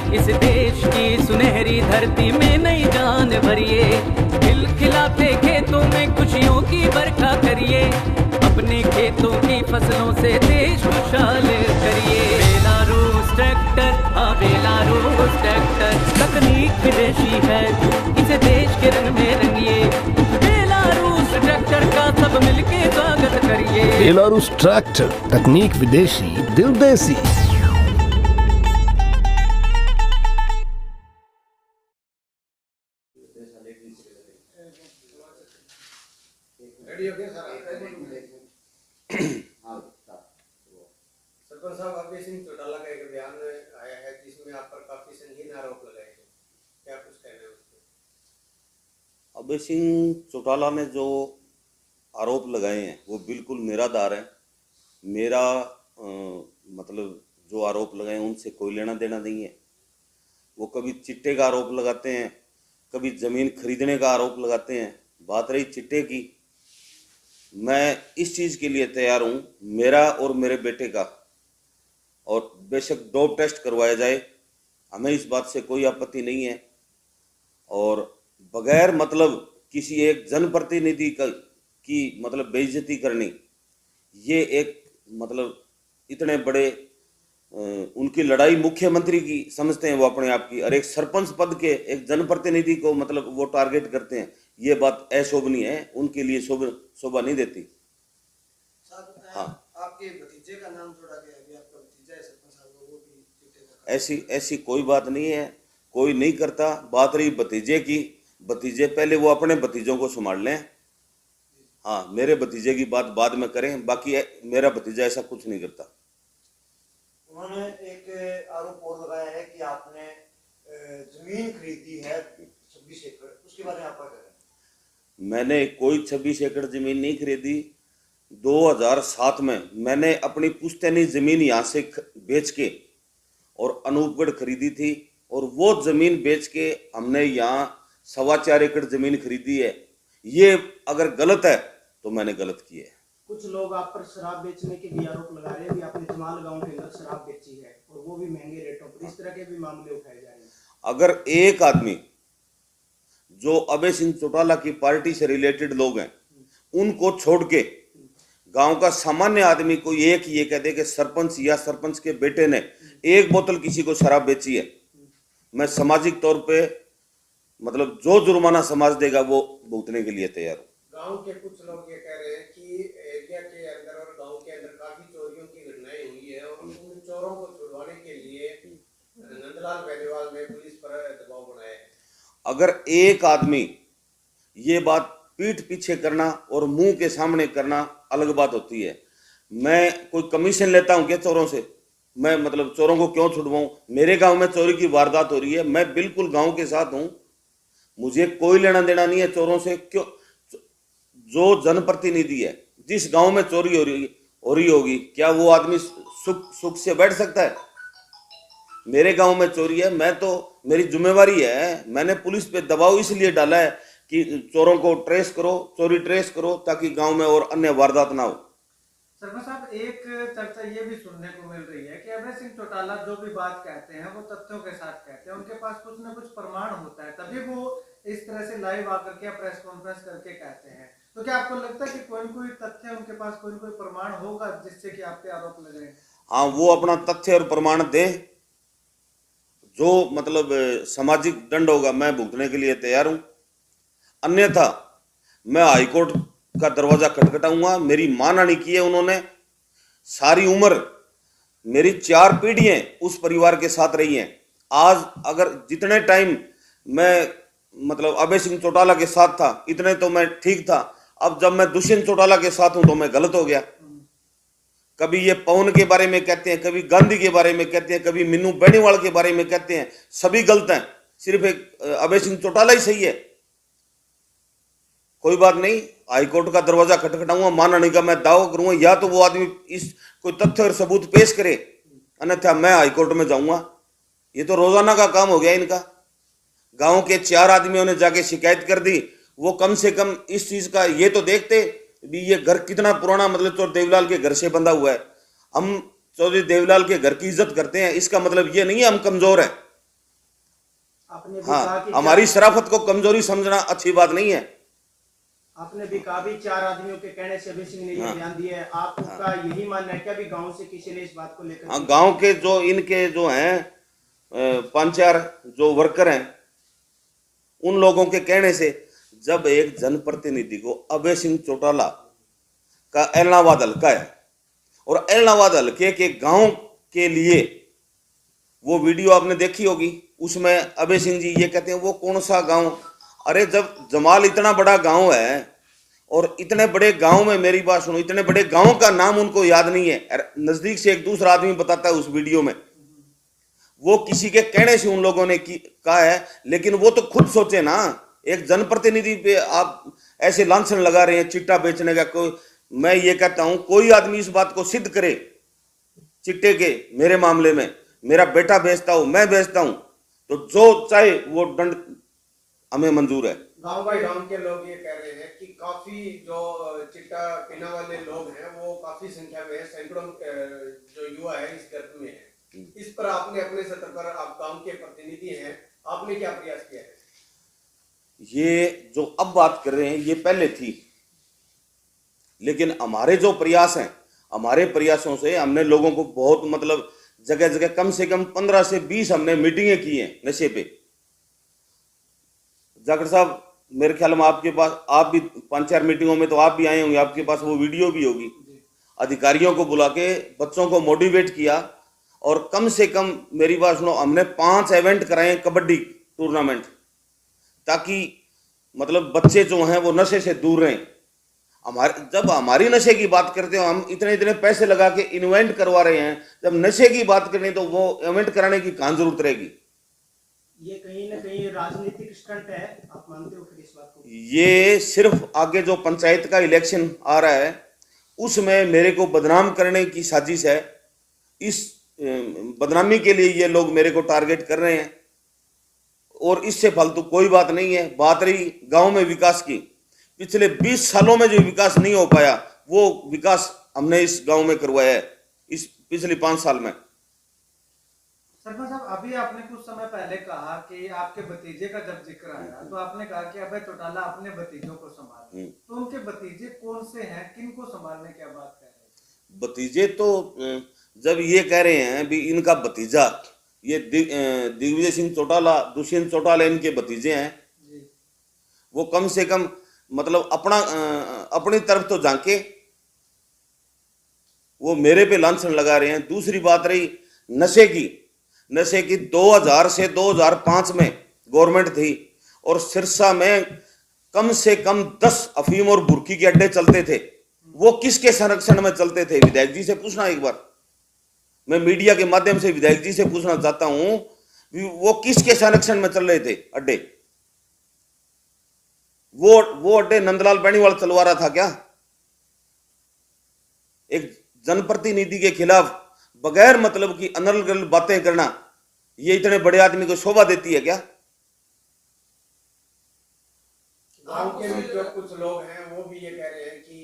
इस देश की सुनहरी धरती में नई जान भरिए, खिलखिलाते खेतों में खुशियों की बरखा करिए, अपने खेतों की फसलों से देश खुशहाल करिए। बेलारूस ट्रैक्टर, हाँ बेलारूस ट्रैक्टर, तकनीक विदेशी है, इसे देश के रंग में रंगिए। बेलारूस ट्रैक्टर का सब मिलके स्वागत करिए। बेलारूस ट्रैक्टर, तकनीक विदेशी, दिल देसी। सरपंच साहब, अभय सिंह चौटाला का एक बयान आया है जिसमें आप पर काफी संगीन आरोप लगाए हैं, क्या कुछ कहना है उस पर? अभय सिंह चौटाला ने जो आरोप लगाए हैं वो बिल्कुल निराधार है। मेरा मतलब जो आरोप लगाए हैं उनसे कोई लेना देना नहीं है। वो कभी चिट्टे का आरोप लगाते हैं, कभी ज़मीन खरीदने का आरोप लगाते हैं। बात रही चिट्टे की, मैं इस चीज़ के लिए तैयार हूँ, मेरा और मेरे बेटे का, और बेशक डोप टेस्ट करवाया जाए, हमें इस बात से कोई आपत्ति नहीं है। और बगैर मतलब किसी एक जनप्रतिनिधि की मतलब बेइज्जती करनी, ये एक मतलब इतने बड़े उनकी लड़ाई मुख्यमंत्री की समझते हैं वो अपने आप की, और एक सरपंच पद के एक जनप्रतिनिधि को मतलब वो टारगेट करते हैं। ये बात अशोभनीय है, उनके लिए शोभा नहीं देती। हाँ, आपके भतीजे का नाम जोड़ा गया है, अभी आपका भतीजा है सरपंच साहब, वो भी चिट्टे का। ऐसी कोई बात नहीं है, कोई नहीं करता। बात रही भतीजे की, भतीजे पहले वो अपने भतीजों को संभाल लें। हाँ, मेरे भतीजे की बात बाद में करें, बाकी मेरा भतीजा ऐसा कुछ नहीं करता। उन्होंने एक आरोप और लगाया है कि आपने जमीन खरीदी है 26 एकड़, उसके बारे में आप क्या कह रहे हैं? मैंने कोई 26 एकड़ जमीन नहीं खरीदी। 2007 में मैंने अपनी पुश्तैनी जमीन यहाँ से बेच के और अनूपगढ़ खरीदी थी, और वो जमीन बेच के हमने यहाँ 4.25 एकड़ जमीन खरीदी है। ये अगर गलत है तो मैंने गलत किया है। कुछ लोग आप पर शराब बेचने के भी आरोप लगा रहे हैं कि आपने जमाल गांव के अंदर शराब बेची है, और वो भी महंगे रेटों पर। इस तरह के भी मामले उठाए जा रहे हैं। अगर एक आदमी जो अभय सिंह चौटाला की पार्टी से रिलेटेड लोग हैं, उनको छोड़ के गांव का सामान्य आदमी कोई एक ये कह दे कि सरपंच या सरपंच के बेटे ने एक बोतल किसी को शराब बेची है, मैं सामाजिक तौर पे मतलब जो जुर्माना समाज देगा वो भुगतने के लिए तैयार हूँ। गांव के कुछ लोग ये कह रहे हैं कि एरिया के अंदर और गांव के अंदर काफी चोरियों की घटनाएं हुई है, और उन चोरों को छुड़वाने के लिए नंदलाल बेनीवाल ने पुलिस पर दबाव बनाया है। अगर एक आदमी ये बात पीठ पीछे करना और मुंह के सामने करना अलग बात होती है। मैं कोई कमीशन लेता हूँ क्या चोरों से? मैं मतलब चोरों को क्यों छुड़वाऊं? मेरे गांव में चोरी की वारदात हो रही है, मैं बिल्कुल गांव के साथ हूं, मुझे कोई लेना देना नहीं है चोरों से। क्यों? जो जनप्रतिनिधि है, जिस गांव में चोरी हो रही होगी, क्या वो आदमी सुख से बैठ सकता है? मेरे गांव में चोरी है, मैं तो मेरी जिम्मेवारी है, मैंने पुलिस पे दबाव इसलिए डाला है कि चोरों को ट्रेस करो, चोरी ट्रेस करो, ताकि गांव में और अन्य वारदात ना हो। सरपंच साहब, एक चर्चा ये भी सुनने को मिल रही है कि अभय सिंह चौटाला जो भी बात कहते हैं वो तथ्यों के साथ कहते हैं, उनके पास कुछ न कुछ प्रमाण होता है, तभी वो इस तरह से लाइव आकर के प्रेस कॉन्फ्रेंस करके कहते हैं। तो क्या आपको लगता है कि कोई न कोई तथ्य उनके पास, कोई न कोई प्रमाण होगा जिससे कि आप पे आरोप लगाए? हाँ, वो अपना तथ्य और प्रमाण दें, जो मतलब सामाजिक दंड होगा मैं भुगतने के लिए तैयार हूं। अन्यथा मैं हाईकोर्ट का दरवाजा खटखटाऊंगा। मेरी मानहानि की है उन्होंने, सारी उम्र मेरी 4 पीढ़ियां उस परिवार के साथ रही हैं। आज अगर जितने टाइम मैं मतलब अभय सिंह चौटाला के साथ था, इतने तो मैं ठीक था। अब जब मैं दुष्यंत चौटाला के साथ हूं तो मैं गलत हो गया। कभी ये पवन के बारे में कहते हैं, कभी गांधी के बारे में कहते हैं, कभी मीनू बेनीवाल के बारे में कहते हैं, सभी गलत हैं, सिर्फ एक अभय सिंह चौटाला ही सही है। कोई बात नहीं, हाईकोर्ट का दरवाजा खटखटाऊंगा, मानहानि का मैं दावा करूंगा, या तो वो आदमी इस कोई तथ्य और सबूत पेश करे, अन्यथा मैं हाईकोर्ट में जाऊंगा। ये तो रोजाना का काम हो गया इनका। गांव के 4 आदमियों ने जाके शिकायत कर दी, वो कम से कम इस चीज का ये तो देखते भी ये घर कितना पुराना, मतलब चौधरी देवीलाल के घर से बंधा हुआ है। हम चौधरी देवीलाल के घर की इज्जत करते हैं, इसका मतलब ये नहीं है हम कमजोर हैं। आपने भी कहा हाँ, कि हमारी शराफत को कमजोरी समझना अच्छी बात नहीं है। आपने भी कहा भी 4 आदमियों के कहने से अभय सिंह ने ये बयान दिया है, आपका यही मानना है क्या भी गांव से किसी ने इस बात को लेकर? हाँ, गांव के जो इनके जो हैं 5-4 जो वर्कर हैं, उन लोगों के कहने से जब एक जनप्रतिनिधि को अभय सिंह चौटाला का एलनाबाद हल्का है और एलनाबाद हल्के के गांव के लिए वो वीडियो आपने देखी होगी, उसमें अभय सिंह जी ये कहते हैं वो कौन सा गांव, अरे जब जमाल इतना बड़ा गांव है और इतने बड़े गांव में, मेरी बात सुनो, इतने बड़े गांव का नाम उनको याद नहीं है, नजदीक से एक दूसरा आदमी बताता है उस वीडियो में, वो किसी के कहने से उन लोगों ने कहा है, लेकिन वो तो खुद सोचे ना, एक जनप्रतिनिधि पे आप ऐसे लांछन लगा रहे हैं चिट्टा बेचने का। कोई, मैं ये कहता हूं कोई आदमी इस बात को सिद्ध करे चिट्टे के, मेरे मामले में मेरा बेटा बेचता हूं, मैं बेचता हूं, तो जो चाहे वो दंड हमें मंजूर है। गांव बाई गांव के लोग ये कह रहे हैं कि काफी जो चिट्टा पीने वाले लोग हैं वो काफी संख्या में है, सैकड़ों जो युवा है इस गर्भ में है। इस पर आपने अपने स्तर पर, आप गांव के प्रतिनिधि हैं, आपने क्या प्रयास किया है? ये जो अब बात कर रहे हैं ये पहले थी, लेकिन हमारे जो प्रयास हैं, हमारे प्रयासों से हमने लोगों को बहुत मतलब जगह जगह कम से कम 15 से 20 हमने मीटिंगें की हैं नशे पे। जाखड़ साहब, मेरे ख्याल में आपके पास, आप भी 5-4 मीटिंगों में तो आप भी आए होंगे, आपके पास वो वीडियो भी होगी। अधिकारियों को बुला के बच्चों को मोटिवेट किया और कम से कम, मेरी बात सुनो, हमने 5 इवेंट कराए कबड्डी टूर्नामेंट, ताकि मतलब बच्चे जो हैं वो नशे से दूर रहें। जब हमारी नशे की बात करते हो, हम इतने इतने पैसे लगा के इवेंट करवा रहे हैं, जब नशे की बात करें तो वो इवेंट कराने की कहां जरूरत रहेगी? ये कहीं ना कहीं राजनीतिक स्टंट है, आप मानते हो फिर इस बात को? ये सिर्फ आगे जो पंचायत का इलेक्शन आ रहा है उसमें मेरे को बदनाम करने की साजिश है। इस बदनामी के लिए ये लोग मेरे को टारगेट कर रहे हैं और इससे फालतू कोई बात नहीं है। बात रही गांव में विकास की, पिछले 20 सालों में जो विकास नहीं हो पाया वो विकास हमने इस गांव में करवाया है इस पिछले 5 साल में। सरपंच साहब, अभी आपने कुछ समय पहले कहा कि आपके भतीजे का जब जिक्र आया तो आपने कहा कि अभय चौटाला अपने भतीजों को संभाले, तो उनके भतीजे कौन से हैं, किनको संभालने की बात कर रहे हैं? भतीजे तो जब ये कह रहे हैं भी इनका भतीजा, ये दिग्विजय सिंह चौटाला, दुष्यंत चौटाला इनके भतीजे हैं, वो कम से कम मतलब अपनी तरफ तो झांके, वो मेरे पे लांछन लगा रहे हैं। दूसरी बात रही नशे की 2000 से 2005 में गवर्नमेंट थी और सिरसा में कम से कम 10 अफीम और बुर्की के अड्डे चलते थे। वो किसके संरक्षण में चलते थे? विधायक जी से पूछना एक बार, मैं मीडिया के माध्यम से विधायक जी से पूछना चाहता हूं, वो किसके संरक्षण में चल रहे थे अड्डे? वो अड्डे नंदलाल बेनीवाल चलवा रहा था क्या? एक जनप्रतिनिधि के खिलाफ बगैर मतलब की अनर्गल बातें करना, ये इतने बड़े आदमी को शोभा देती है क्या? गांव के भी जो कुछ लोग हैं वो भी ये कह रहे हैं कि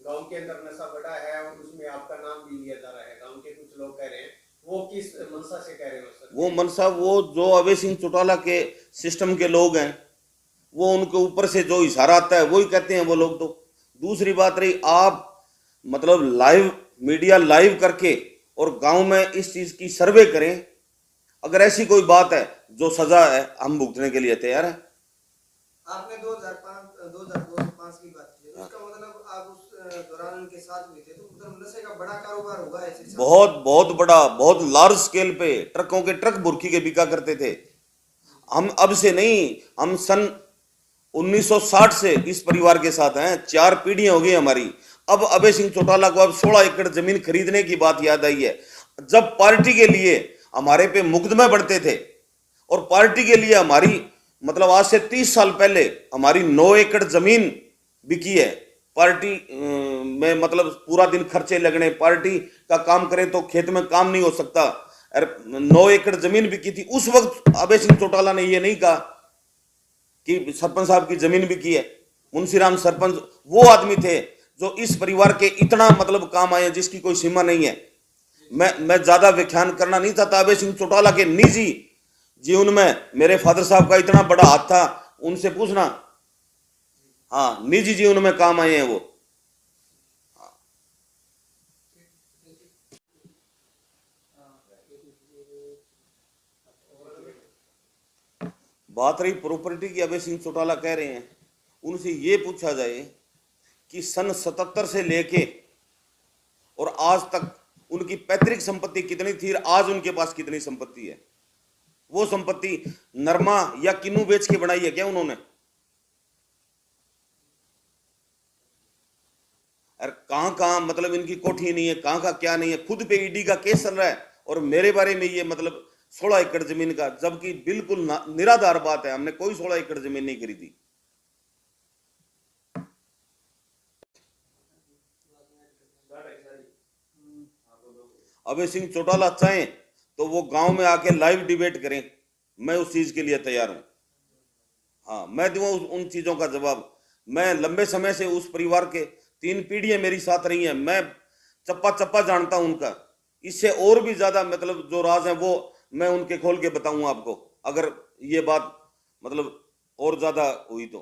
गांव के अंदर नशा बढ़ा है और उसमें आपका नाम भी लिया जा रहा है। गांव के कुछ लोग कह रहे हैं, वो किस मनसा से कह रहे हैं सर? वो मनसा, वो जो अभय सिंह चौटाला के सिस्टम के लोग हैं, वो उनके ऊपर से जो इशारा आता है वही कहते हैं वो लोग। तो दूसरी बात रही, आप मतलब लाइव मीडिया लाइव करके और गांव में इस चीज की सर्वे करें, अगर ऐसी कोई बात है जो सजा है हम भुगतने के लिए तैयार है। आपने 2005 की बात की, उसका मतलब आप उस दौरान उनके साथ हुए थे, तो मतलब नशे का बड़ा कारोबार होगा ऐसे? बहुत बड़ा, बहुत लार्ज स्केल पे ट्रकों के ट्रक बुर्की के बिका करते थे। हम अब से नहीं, हम सन 1960 से इस परिवार के साथ हैं, 4 पीढ़ियां हो गई हमारी। अब अभय सिंह चौटाला को अब 16 एकड़ जमीन खरीदने की बात याद आई है। जब पार्टी के लिए हमारे पे मुकदमे बढ़ते थे और पार्टी के लिए हमारी मतलब आज से 30 साल पहले हमारी 9 एकड़ जमीन बिकी है। पार्टी में मतलब पूरा दिन खर्चे लगने, पार्टी का काम करें तो खेत में काम नहीं हो सकता, 9 एकड़ जमीन बिकी थी। उस वक्त अभय सिंह चौटाला ने यह नहीं कहा कि सरपंच साहब की जमीन बिकी है। मुंशीराम सरपंच वो आदमी थे जो इस परिवार के इतना मतलब काम आए जिसकी कोई सीमा नहीं है। मैं ज्यादा व्याख्यान करना नहीं चाहता। अभय सिंह चौटाला के निजी जी उनमें मेरे फादर साहब का इतना बड़ा हाथ था, उनसे पूछना। हाँ, निजी जीवन में काम आए हैं वो। बात रही प्रॉपर्टी की, अभय सिंह चौटाला कह रहे हैं, उनसे ये पूछा जाए कि सन 77 से लेके और आज तक उनकी पैतृक संपत्ति कितनी थी, आज उनके पास कितनी संपत्ति है। वो संपत्ति नरमा या किन्नू बेच के बनाई है क्या उन्होंने? और कहां मतलब इनकी कोठी नहीं है, कहां का क्या नहीं है। खुद पे ईडी का केस चल रहा है और मेरे बारे में ये मतलब 16 एकड़ जमीन का, जबकि बिल्कुल निराधार बात है, हमने कोई 16 एकड़ जमीन नहीं खरीदी। अभय सिंह चौटाला चाहें तो वो गांव में आके लाइव डिबेट करें, मैं उस चीज के लिए तैयार हूं। हाँ, मैं दूंगा उन चीजों का जवाब। मैं लंबे समय से उस परिवार के 3 पीढ़ियां मेरी साथ रही हैं, मैं चप्पा चप्पा जानता हूं उनका। इससे और भी ज्यादा मतलब जो राज है वो मैं उनके खोल के बताऊंगा आपको, अगर ये बात मतलब और ज्यादा हुई तो।